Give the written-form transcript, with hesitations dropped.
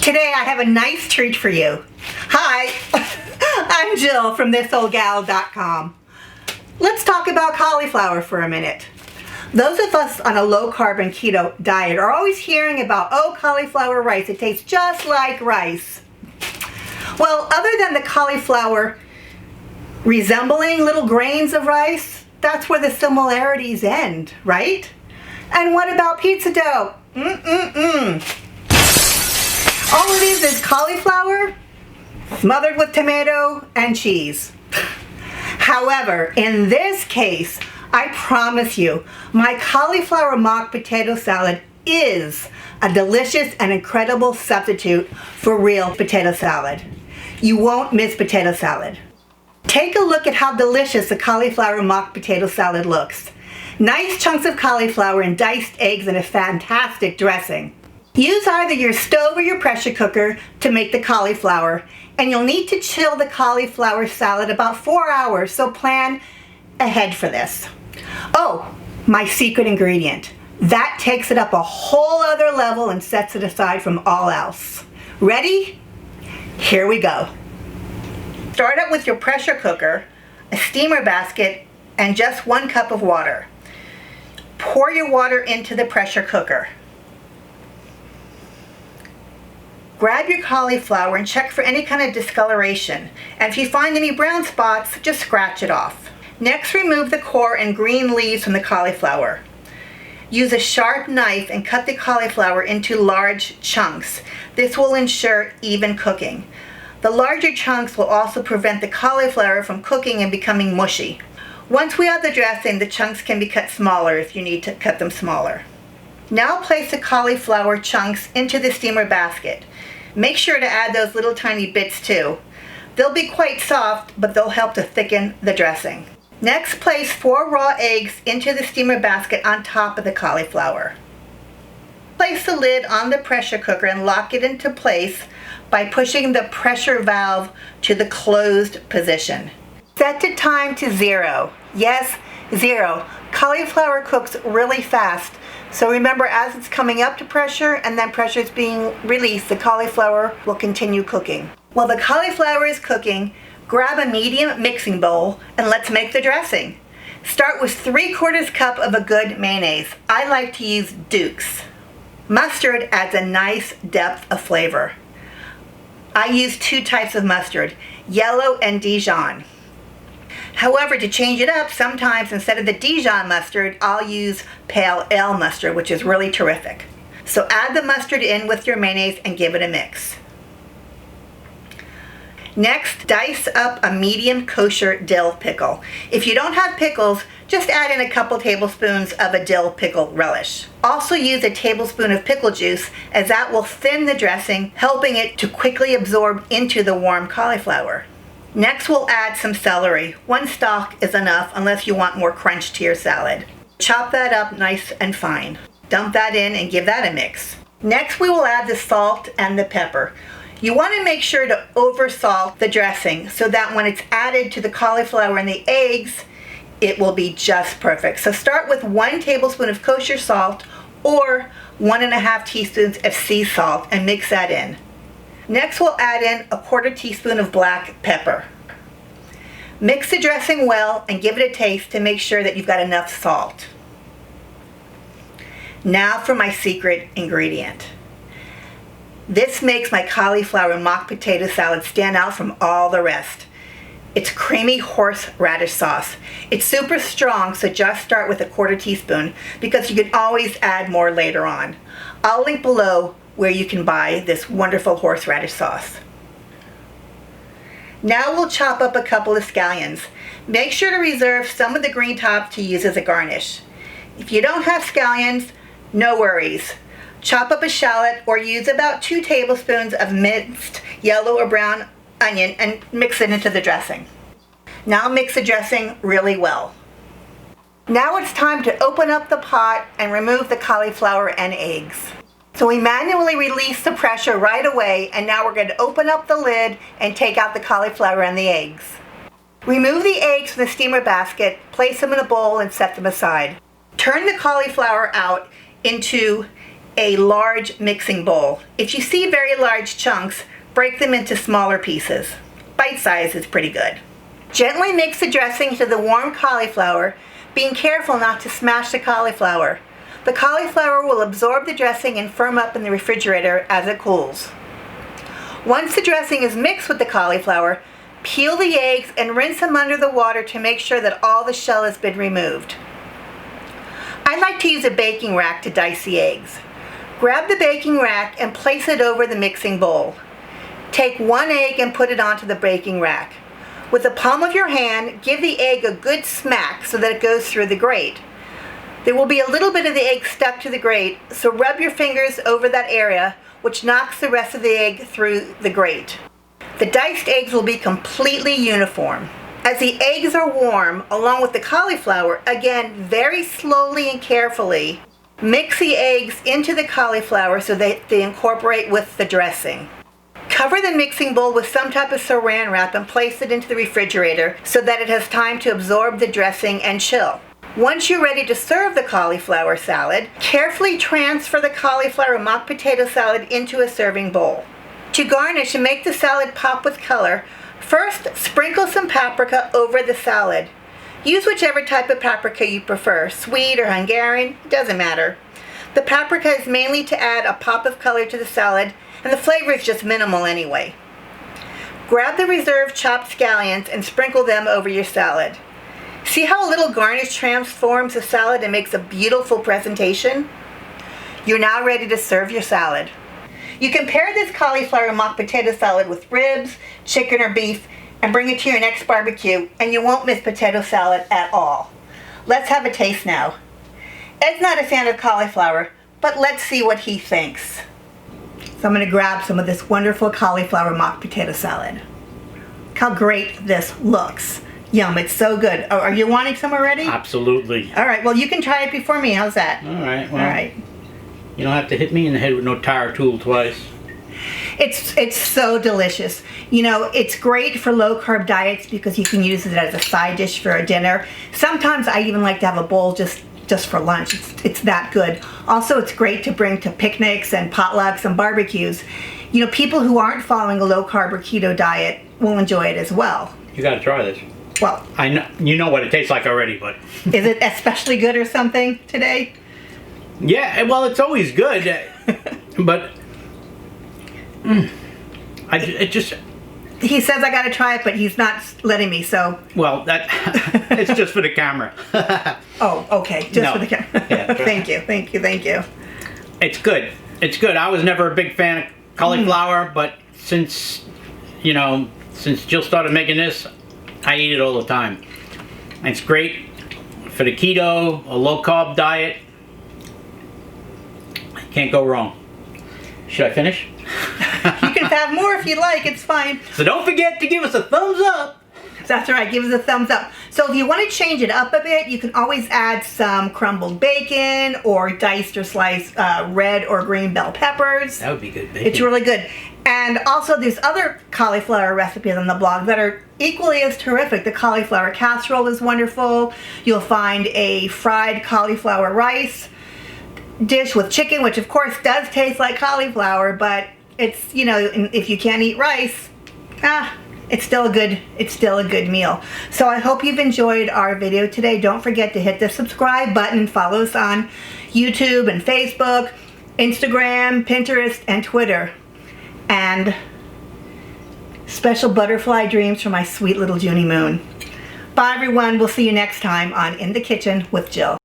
Today I have a nice treat for you. Hi, I'm Jill from thisoldgal.com. Let's talk about cauliflower for a minute. Those of us on a low-carb and keto diet are always hearing about, oh, cauliflower rice, it tastes just like rice. Well, other than the cauliflower resembling little grains of rice, that's where the similarities end, right? And what about pizza dough? All it is cauliflower smothered with tomato and cheese. However, in this case, I promise you, my cauliflower mock potato salad is a delicious and incredible substitute for real potato salad. You won't miss potato salad. Take a look at how delicious the cauliflower mock potato salad looks. Nice chunks of cauliflower and diced eggs and a fantastic dressing. Use either your stove or your pressure cooker to make the cauliflower, and you'll need to chill the cauliflower salad about 4 hours, so plan ahead for this. Oh, my secret ingredient. That takes it up a whole other level and sets it aside from all else. Ready? Here we go. Start up with your pressure cooker, a steamer basket, and just 1 cup of water. Pour your water into the pressure cooker. Grab your cauliflower and check for any kind of discoloration. And if you find any brown spots, just scratch it off. Next, remove the core and green leaves from the cauliflower. Use a sharp knife and cut the cauliflower into large chunks. This will ensure even cooking. The larger chunks will also prevent the cauliflower from cooking and becoming mushy. Once we add the dressing, the chunks can be cut smaller if you need to cut them smaller. Now place the cauliflower chunks into the steamer basket. Make sure to add those little tiny bits too. They'll be quite soft, but they'll help to thicken the dressing. Next, place 4 raw eggs into the steamer basket on top of the cauliflower. Place the lid on the pressure cooker and lock it into place by pushing the pressure valve to the closed position. Set the time to 0. Yes, 0. Cauliflower cooks really fast, so remember, as it's coming up to pressure and then pressure is being released, the cauliflower will continue cooking. While the cauliflower is cooking, grab a medium mixing bowl and let's make the dressing. Start with 3/4 cup of a good mayonnaise. I like to use Duke's. Mustard adds a nice depth of flavor. I use 2 types of mustard, yellow and Dijon. However, to change it up, sometimes instead of the Dijon mustard, I'll use pale ale mustard, which is really terrific. So add the mustard in with your mayonnaise and give it a mix. Next, dice up a medium kosher dill pickle. If you don't have pickles, just add in a couple tablespoons of a dill pickle relish. Also use a tablespoon of pickle juice, as that will thin the dressing, helping it to quickly absorb into the warm cauliflower. Next, we'll add some celery. 1 stalk is enough unless you want more crunch to your salad. Chop that up nice and fine. Dump that in and give that a mix. Next, we will add the salt and the pepper. You want to make sure to over-salt the dressing so that when it's added to the cauliflower and the eggs, it will be just perfect. So start with 1 tablespoon of kosher salt or 1½ teaspoons of sea salt and mix that in. Next, we'll add in a 1/4 teaspoon of black pepper. Mix the dressing well and give it a taste to make sure that you've got enough salt. Now for my secret ingredient. This makes my cauliflower mock potato salad stand out from all the rest. It's creamy horseradish sauce. It's super strong, so just start with a 1/4 teaspoon because you can always add more later on. I'll link below where you can buy this wonderful horseradish sauce. Now we'll chop up a couple of scallions. Make sure to reserve some of the green tops to use as a garnish. If you don't have scallions, no worries. Chop up a shallot or use about 2 tablespoons of minced yellow or brown onion and mix it into the dressing. Now mix the dressing really well. Now it's time to open up the pot and remove the cauliflower and eggs. So we manually release the pressure right away, and now we're going to open up the lid and take out the cauliflower and the eggs. Remove the eggs from the steamer basket, place them in a bowl and set them aside. Turn the cauliflower out into a large mixing bowl. If you see very large chunks, break them into smaller pieces. Bite size is pretty good. Gently mix the dressing into the warm cauliflower, being careful not to smash the cauliflower. The cauliflower will absorb the dressing and firm up in the refrigerator as it cools. Once the dressing is mixed with the cauliflower, peel the eggs and rinse them under the water to make sure that all the shell has been removed. I like to use a baking rack to dice the eggs. Grab the baking rack and place it over the mixing bowl. Take one egg and put it onto the baking rack. With the palm of your hand, give the egg a good smack so that it goes through the grate. There will be a little bit of the egg stuck to the grate, so rub your fingers over that area, which knocks the rest of the egg through the grate. The diced eggs will be completely uniform. As the eggs are warm, along with the cauliflower, again, very slowly and carefully, mix the eggs into the cauliflower so that they incorporate with the dressing. Cover the mixing bowl with some type of saran wrap and place it into the refrigerator so that it has time to absorb the dressing and chill. Once you're ready to serve the cauliflower salad, carefully transfer the cauliflower mock potato salad into a serving bowl. To garnish and make the salad pop with color, first sprinkle some paprika over the salad. Use whichever type of paprika you prefer, sweet or Hungarian, doesn't matter. The paprika is mainly to add a pop of color to the salad, and the flavor is just minimal anyway. Grab the reserved chopped scallions and sprinkle them over your salad. See how a little garnish transforms the salad and makes a beautiful presentation? You're now ready to serve your salad. You can pair this cauliflower mock potato salad with ribs, chicken or beef, and bring it to your next barbecue, and you won't miss potato salad at all. Let's have a taste now. Ed's not a fan of cauliflower, but let's see what he thinks. So I'm going to grab some of this wonderful cauliflower mock potato salad. Look how great this looks. Yum, it's so good. Oh, are you wanting some already? Absolutely. All right, well, you can try it before me. How's that? All right, well, all right. You don't have to hit me in the head with no tire tool twice. It's so delicious. You know, it's great for low carb diets because you can use it as a side dish for a dinner. Sometimes I even like to have a bowl just for lunch. It's that good. Also, it's great to bring to picnics and potlucks and barbecues. You know, people who aren't following a low carb or keto diet will enjoy it as well. You got to try this. Well, I know you know what it tastes like already, but is it especially good or something today? Yeah, well, it's always good, but it just. He says I got to try it, but he's not letting me. So. Well, that it's just for the camera. Oh, okay, just for the camera. Yeah, thank you. It's good. It's good. I was never a big fan of cauliflower, but since Jill started making this, I eat it all the time. It's great for the keto, a low carb diet. Can't go wrong. Should I finish? You can have more if you like, it's fine. So don't forget to give us a thumbs up. That's right, give us a thumbs up. So if you want to change it up a bit, you can always add some crumbled bacon or diced or sliced red or green bell peppers. That would be good bacon. It's really good. And also there's other cauliflower recipes on the blog that are equally as terrific. The cauliflower casserole is wonderful. You'll find a fried cauliflower rice dish with chicken, which of course does taste like cauliflower, but it's, you know, if you can't eat rice, it's still a good meal. So I hope you've enjoyed our video today. Don't forget to hit the subscribe button. Follow us on YouTube and Facebook, Instagram, Pinterest, and Twitter. And special butterfly dreams for my sweet little Junie Moon. Bye everyone. We'll see you next time on In the Kitchen with Jill.